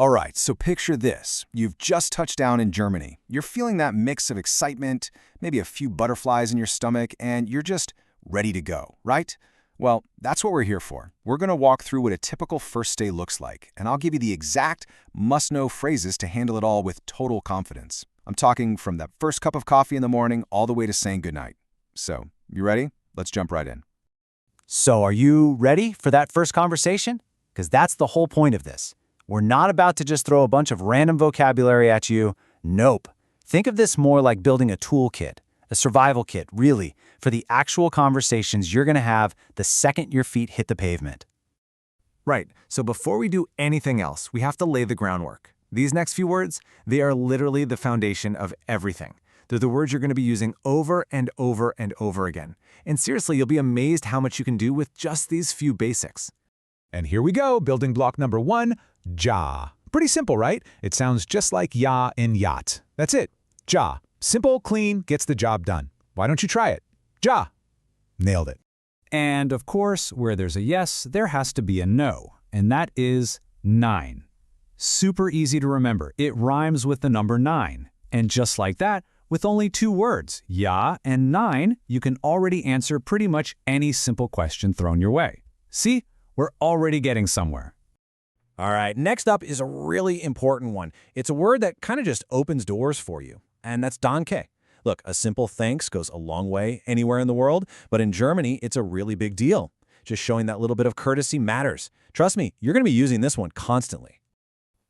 All right, so picture this. You've just touched down in Germany. You're feeling that mix of excitement, maybe a few butterflies in your stomach, and you're just ready to go, right? Well, that's what we're here for. We're going to walk through what a typical first day looks like, and I'll give you the exact must-know phrases to handle it all with total confidence. I'm talking from that first cup of coffee in the morning all the way to saying goodnight. So, you ready? Let's jump right in. So are you ready for that first conversation? Because that's the whole point of this. We're not about to just throw a bunch of random vocabulary at you. Nope. Think of this more like building a toolkit, a survival kit, really, for the actual conversations you're going to have the second your feet hit the pavement. Right, so before we do anything else, we have to lay the groundwork. These next few words, they are literally the foundation of everything. They're the words you're going to be using over and over and over again. And seriously, you'll be amazed how much you can do with just these few basics. And here we go, building block number 1, ja. Pretty simple, right? It sounds just like ya in yacht. That's it, ja. Simple, clean, gets the job done. Why don't you try it? Ja. Nailed it. And of course, where there's a yes, there has to be a no, and that is nein. Super easy to remember. It rhymes with the number 9. And just like that, with only 2 words, ja and nein, you can already answer pretty much any simple question thrown your way. See? We're already getting somewhere. All right, next up is a really important one. It's a word that kind of just opens doors for you, and that's danke. Look, a simple thanks goes a long way anywhere in the world, but in Germany, it's a really big deal. Just showing that little bit of courtesy matters. Trust me, you're going to be using this one constantly.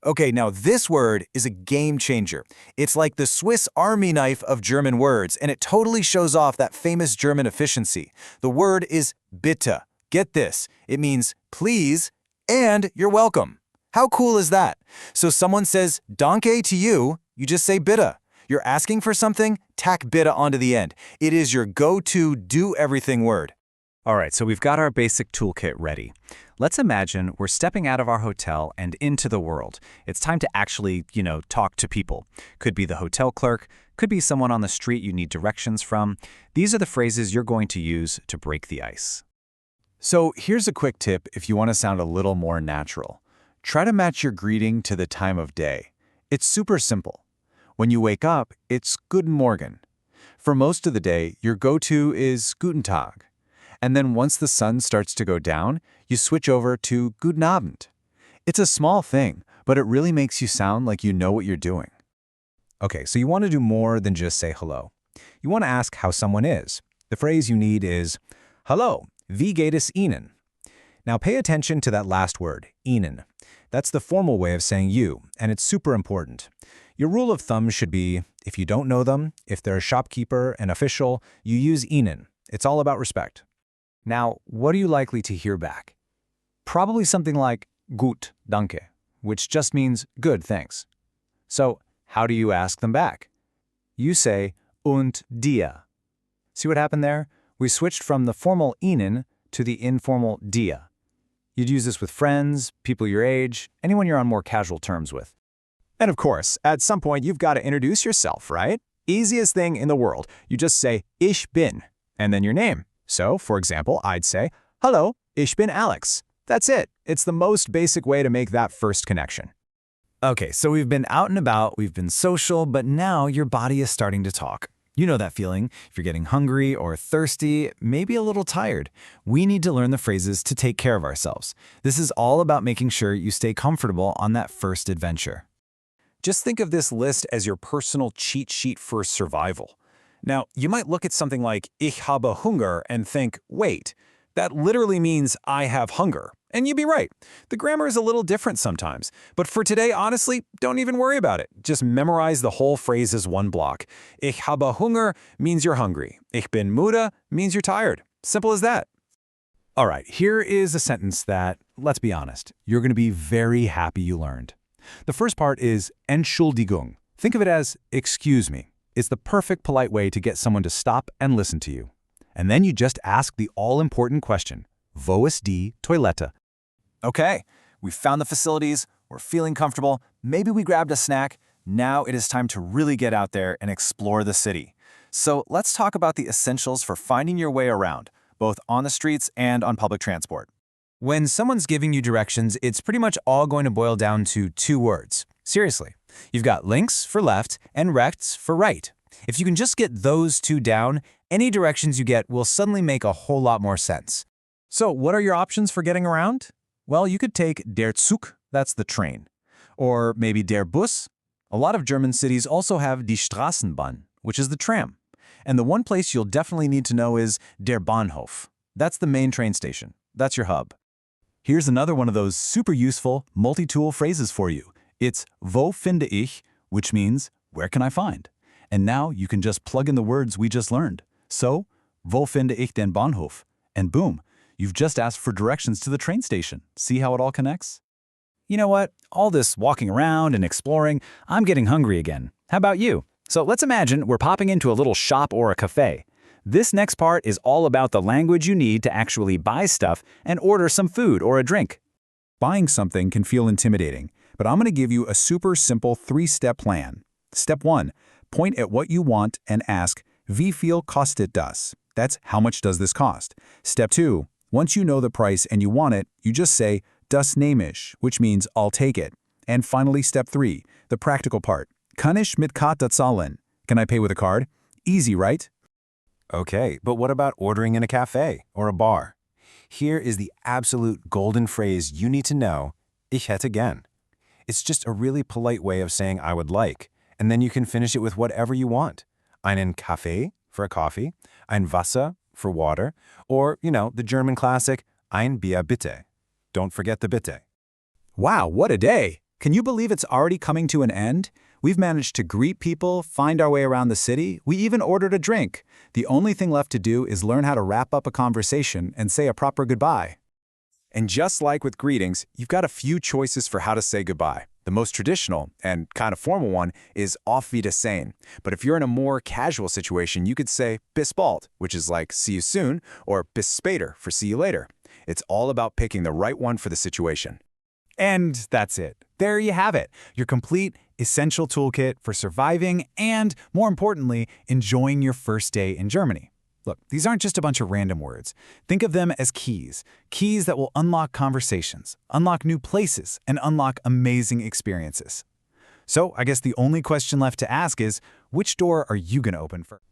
Okay, now this word is a game changer. It's like the Swiss Army knife of German words, and it totally shows off that famous German efficiency. The word is bitte. Get this, it means please and you're welcome. How cool is that? So someone says danke to you, you just say bitte. You're asking for something, tack bitte onto the end. It is your go-to do-everything word. All right, so we've got our basic toolkit ready. Let's imagine we're stepping out of our hotel and into the world. It's time to actually, talk to people. Could be the hotel clerk, could be someone on the street you need directions from. These are the phrases you're going to use to break the ice. So here's a quick tip if you want to sound a little more natural. Try to match your greeting to the time of day. It's super simple. When you wake up, it's Guten Morgen. For most of the day, your go-to is Guten Tag. And then once the sun starts to go down, you switch over to Guten Abend. It's a small thing, but it really makes you sound like you know what you're doing. Okay, so you want to do more than just say hello. You want to ask how someone is. The phrase you need is, Hallo, wie geht es Ihnen? Now pay attention to that last word, Ihnen. That's the formal way of saying you, and it's super important. Your rule of thumb should be, if you don't know them, if they're a shopkeeper, an official, you use Ihnen. It's all about respect. Now, what are you likely to hear back? Probably something like gut, danke, which just means good, thanks. So, how do you ask them back? You say und dir. See what happened there? We switched from the formal Ihnen to the informal dir. You'd use this with friends, people your age, anyone you're on more casual terms with. And of course, at some point, you've got to introduce yourself, right? Easiest thing in the world. You just say, ich bin, and then your name. So, for example, I'd say, Hallo, ich bin Alex. That's it. It's the most basic way to make that first connection. Okay, so we've been out and about, we've been social, but now your body is starting to talk. You know that feeling. If you're getting hungry or thirsty, maybe a little tired. We need to learn the phrases to take care of ourselves. This is all about making sure you stay comfortable on that first adventure. Just think of this list as your personal cheat sheet for survival. Now, you might look at something like Ich habe Hunger and think, wait, that literally means I have hunger. And you'd be right. The grammar is a little different sometimes. But for today, honestly, don't even worry about it. Just memorize the whole phrase as one block. Ich habe Hunger means you're hungry. Ich bin müde means you're tired. Simple as that. All right, here is a sentence that, let's be honest, you're going to be very happy you learned. The first part is Entschuldigung. Think of it as excuse me. It's the perfect polite way to get someone to stop and listen to you. And then you just ask the all-important question, Wo ist die Toilette? Okay, we found the facilities, we're feeling comfortable, maybe we grabbed a snack. Now it is time to really get out there and explore the city. So let's talk about the essentials for finding your way around, both on the streets and on public transport. When someone's giving you directions, it's pretty much all going to boil down to two words. Seriously. You've got links for left and rechts for right. If you can just get those two down, any directions you get will suddenly make a whole lot more sense. So what are your options for getting around? Well, you could take der Zug, that's the train. Or maybe der Bus. A lot of German cities also have die Straßenbahn, which is the tram. And the one place you'll definitely need to know is der Bahnhof. That's the main train station. That's your hub. Here's another one of those super useful multi-tool phrases for you. It's wo finde ich, which means where can I find? And now you can just plug in the words we just learned. So, wo finde ich den Bahnhof? And boom, you've just asked for directions to the train station. See how it all connects? You know what? All this walking around and exploring, I'm getting hungry again. How about you? So let's imagine we're popping into a little shop or a cafe. This next part is all about the language you need to actually buy stuff and order some food or a drink. Buying something can feel intimidating, but I'm going to give you a super simple 3-step plan. Step 1, point at what you want and ask, wie viel kostet das? That's how much does this cost? Step 2, once you know the price and you want it, you just say, das nehme ich, which means I'll take it. And finally, step 3, the practical part. Kann ich mit Karte zahlen? Can I pay with a card? Easy, right? Okay, but what about ordering in a cafe or a bar? Here is the absolute golden phrase you need to know, ich hätte gern. It's just a really polite way of saying I would like, and then you can finish it with whatever you want. Einen Kaffee for a coffee, ein Wasser for water, or, the German classic, ein Bier bitte. Don't forget the bitte. Wow, what a day! Can you believe it's already coming to an end? We've managed to greet people, find our way around the city, we even ordered a drink. The only thing left to do is learn how to wrap up a conversation and say a proper goodbye. And just like with greetings, you've got a few choices for how to say goodbye. The most traditional and kind of formal one is auf Wiedersehen. But if you're in a more casual situation, you could say bis bald, which is like see you soon, or bis später for see you later. It's all about picking the right one for the situation. And that's it. There you have it. Your complete, essential toolkit for surviving and, more importantly, enjoying your first day in Germany. Look, these aren't just a bunch of random words. Think of them as keys. Keys that will unlock conversations, unlock new places, and unlock amazing experiences. So I guess the only question left to ask is, which door are you going to open first?